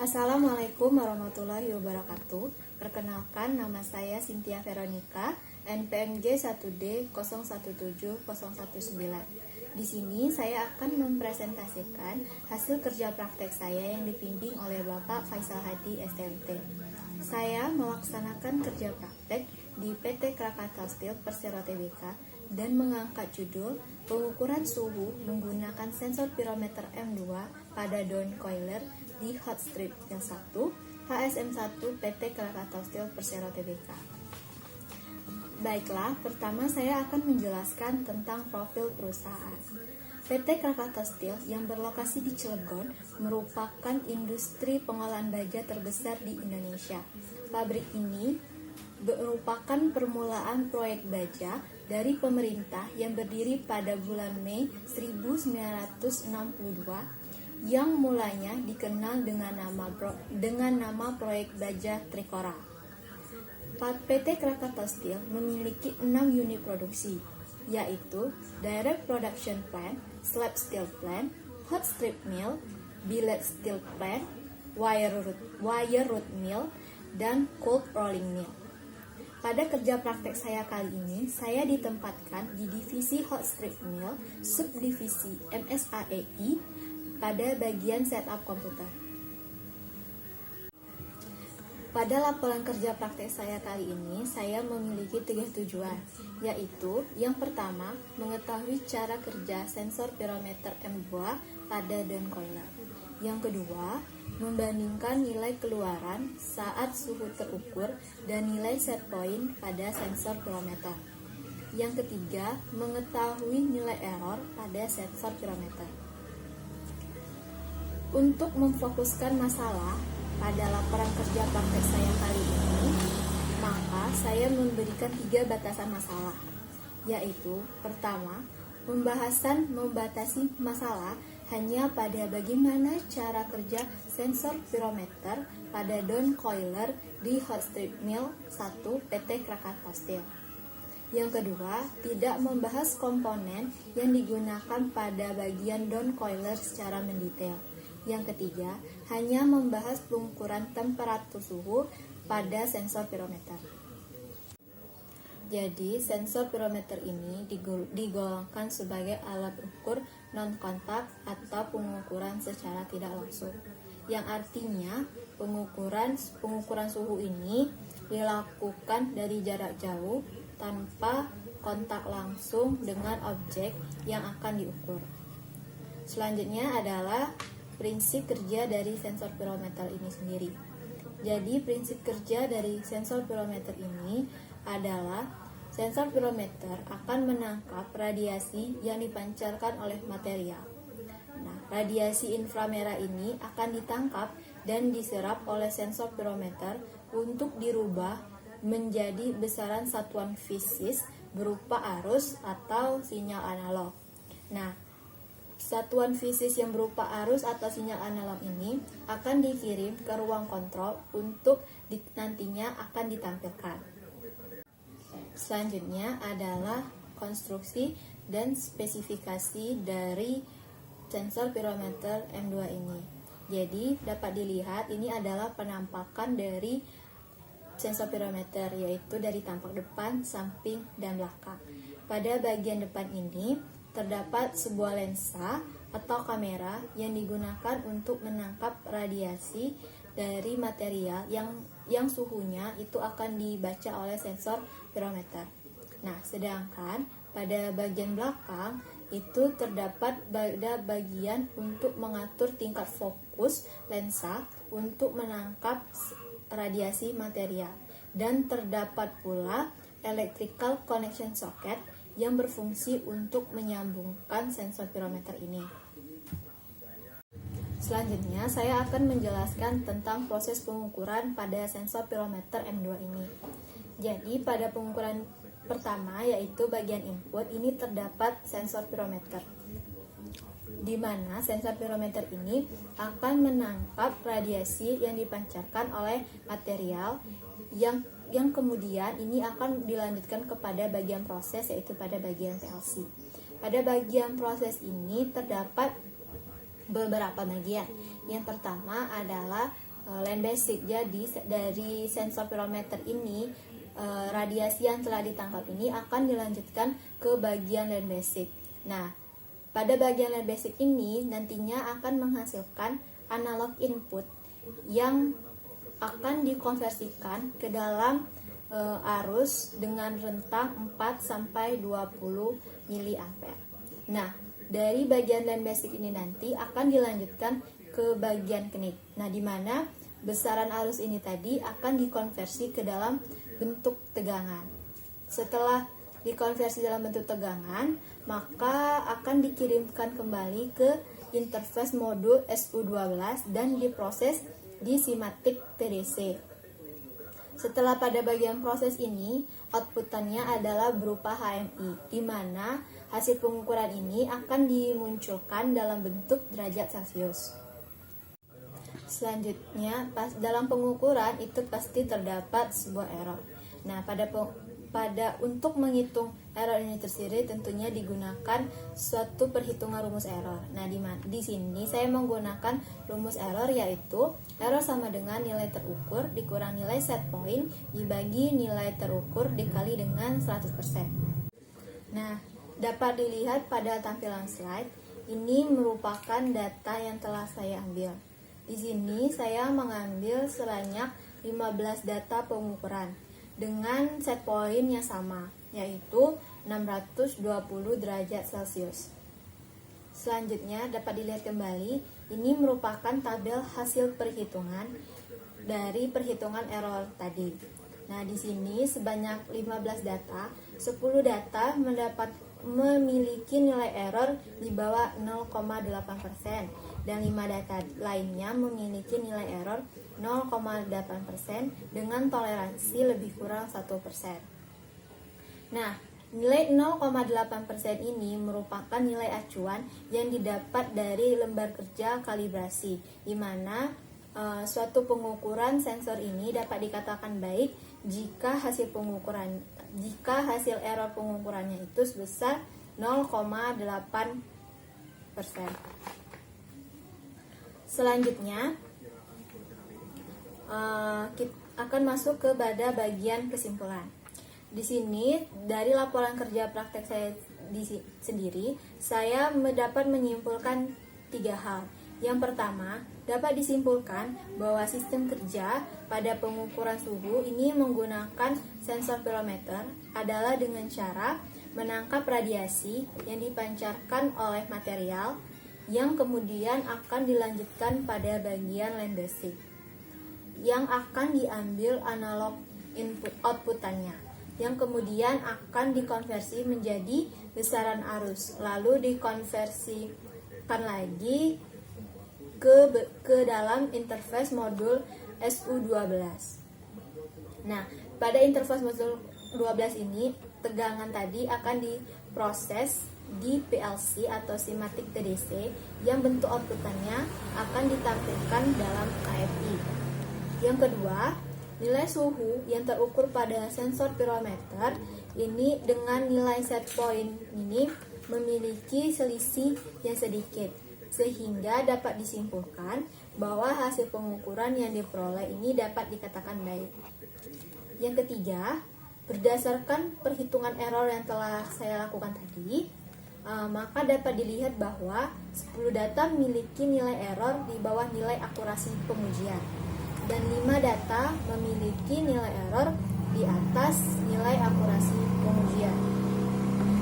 Assalamualaikum warahmatullahi wabarakatuh. Perkenalkan, nama saya Cynthia Veronica, NPMJ 1D017019. Di sini saya akan mempresentasikan hasil kerja praktek saya yang dibimbing oleh Bapak Faisal Hadi STMT. Saya melaksanakan kerja praktek di PT Krakatau Steel Persero Tbk dan mengangkat judul pengukuran suhu menggunakan sensor pirometer M2 pada daun coiler di hot strip yang 1 HSM1 PT Krakatau Steel Persero Tbk. Baiklah, pertama saya akan menjelaskan tentang profil perusahaan. PT Krakatau Steel yang berlokasi di Cilegon merupakan industri pengolahan baja terbesar di Indonesia. Pabrik ini merupakan permulaan proyek baja dari pemerintah yang berdiri pada bulan Mei 1962 yang mulanya dikenal dengan nama proyek baja Trikora. PT Krakatau Steel memiliki 6 unit produksi, yaitu Direct Production Plant, Slab Steel Plant, Hot Strip Mill, Billet Steel Plant, Wire Root Mill, dan Cold Rolling Mill. Pada kerja praktek saya kali ini, saya ditempatkan di divisi Hot Strip Mill, subdivisi MSAEI, pada bagian setup komputer. Pada laporan kerja praktek saya kali ini, saya memiliki 3 tujuan, yaitu yang pertama, mengetahui cara kerja sensor pirometer M2 pada daun coiler. Yang kedua, membandingkan nilai keluaran saat suhu terukur dan nilai set point pada sensor pirometer. Yang ketiga, mengetahui nilai error pada sensor pirometer. Untuk memfokuskan masalah pada laporan kerja praktek saya kali ini, maka saya memberikan 3 batasan masalah, yaitu pertama, membatasi masalah hanya pada bagaimana cara kerja sensor pirometer pada daun coiler di Hot Strip Mill 1 PT Krakatau Steel. Yang kedua, tidak membahas komponen yang digunakan pada bagian daun coiler secara mendetail. Yang ketiga, hanya membahas pengukuran temperatur suhu pada sensor pirometer. Jadi, sensor pirometer ini digolongkan sebagai alat ukur non-kontak atau pengukuran secara tidak langsung. Yang artinya, pengukuran suhu ini dilakukan dari jarak jauh tanpa kontak langsung dengan objek yang akan diukur. Selanjutnya adalah prinsip kerja dari sensor pirometer ini sendiri. Jadi, prinsip kerja dari sensor pirometer ini adalah sensor pirometer akan menangkap radiasi yang dipancarkan oleh material. Nah, radiasi inframerah ini akan ditangkap dan diserap oleh sensor pirometer untuk dirubah menjadi besaran satuan fisik berupa arus atau sinyal analog. Nah, satuan fisik yang berupa arus atau sinyal analog ini akan dikirim ke ruang kontrol untuk nantinya akan ditampilkan. Selanjutnya adalah konstruksi dan spesifikasi dari sensor pirometer M2 ini. Jadi dapat dilihat ini adalah penampakan dari sensor pirometer, yaitu dari tampak depan, samping, dan belakang. Pada bagian depan ini terdapat sebuah lensa atau kamera yang digunakan untuk menangkap radiasi dari material yang suhunya itu akan dibaca oleh sensor pirometer. Nah, sedangkan pada bagian belakang itu terdapat bagian untuk mengatur tingkat fokus lensa untuk menangkap radiasi material, dan terdapat pula electrical connection socket yang berfungsi untuk menyambungkan sensor pirometer ini. Selanjutnya, saya akan menjelaskan tentang proses pengukuran pada sensor pirometer M2 ini. Jadi, pada pengukuran pertama, yaitu bagian input, ini terdapat sensor pirometer, di mana sensor pirometer ini akan menangkap radiasi yang dipancarkan oleh material yang kemudian ini akan dilanjutkan kepada bagian proses, yaitu pada bagian PLC. Pada bagian proses ini terdapat beberapa bagian. Yang pertama adalah land basic. Jadi dari sensor pirometer ini radiasi yang telah ditangkap ini akan dilanjutkan ke bagian land basic. Nah, pada bagian land basic ini nantinya akan menghasilkan analog input yang akan dikonversikan ke dalam arus dengan rentang 4 sampai 20 mA. Nah, dari bagian land basic ini nanti akan dilanjutkan ke bagian kenik. Nah, di mana besaran arus ini tadi akan dikonversi ke dalam bentuk tegangan. Setelah dikonversi dalam bentuk tegangan, maka akan dikirimkan kembali ke interface modul SU12 dan diproses di simatik TDC. Setelah pada bagian proses ini, outputannya adalah berupa HMI, di mana hasil pengukuran ini akan dimunculkan dalam bentuk derajat Celcius. Selanjutnya, dalam pengukuran itu pasti terdapat sebuah error. Nah, untuk menghitung error ini tersendiri tentunya digunakan suatu perhitungan rumus error. Nah, di sini saya menggunakan rumus error, yaitu error sama dengan nilai terukur dikurang nilai set point dibagi nilai terukur dikali dengan 100%. Nah, dapat dilihat pada tampilan slide, ini merupakan data yang telah saya ambil. Di sini saya mengambil sebanyak 15 data pengukuran dengan set point yang sama, yaitu 620 derajat Celcius. Selanjutnya dapat dilihat kembali, ini merupakan tabel hasil perhitungan dari perhitungan error tadi. Nah, di sini sebanyak 15 data, 10 data memiliki nilai error di bawah 0,8% dan 5 data lainnya memiliki nilai error 0,8% dengan toleransi lebih kurang 1%. Nah, nilai 0,8% ini merupakan nilai acuan yang didapat dari lembar kerja kalibrasi, di mana suatu pengukuran sensor ini dapat dikatakan baik jika hasil error pengukurannya itu sebesar 0,8%. Selanjutnya kita akan masuk kepada bagian kesimpulan. Di sini dari laporan kerja praktek saya sendiri, saya dapat menyimpulkan 3 hal. Yang pertama, dapat disimpulkan bahwa sistem kerja pada pengukuran suhu ini menggunakan sensor pirometer adalah dengan cara menangkap radiasi yang dipancarkan oleh material yang kemudian akan dilanjutkan pada bagian land basic yang akan diambil analog input outputannya, yang kemudian akan dikonversi menjadi besaran arus, lalu dikonversikan lagi ke dalam interface modul SU12. Nah, pada interface modul 12 ini tegangan tadi akan diproses di PLC atau simatik TDC yang bentuk outputannya akan ditampilkan dalam KFI. Yang kedua, nilai suhu yang terukur pada sensor pirometer ini dengan nilai set point ini memiliki selisih yang sedikit, sehingga dapat disimpulkan bahwa hasil pengukuran yang diperoleh ini dapat dikatakan baik. Yang ketiga, berdasarkan perhitungan error yang telah saya lakukan tadi, maka dapat dilihat bahwa 10 data memiliki nilai error di bawah nilai akurasi pengujian dan 5 data memiliki nilai error di atas nilai akurasi pengujian,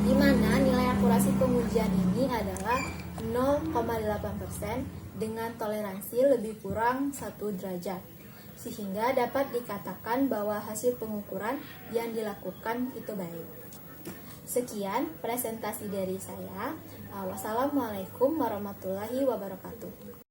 di mana nilai akurasi pengujian ini adalah 0,8% dengan toleransi lebih kurang 1 derajat, sehingga dapat dikatakan bahwa hasil pengukuran yang dilakukan itu baik. Sekian presentasi dari saya. Wassalamualaikum warahmatullahi wabarakatuh.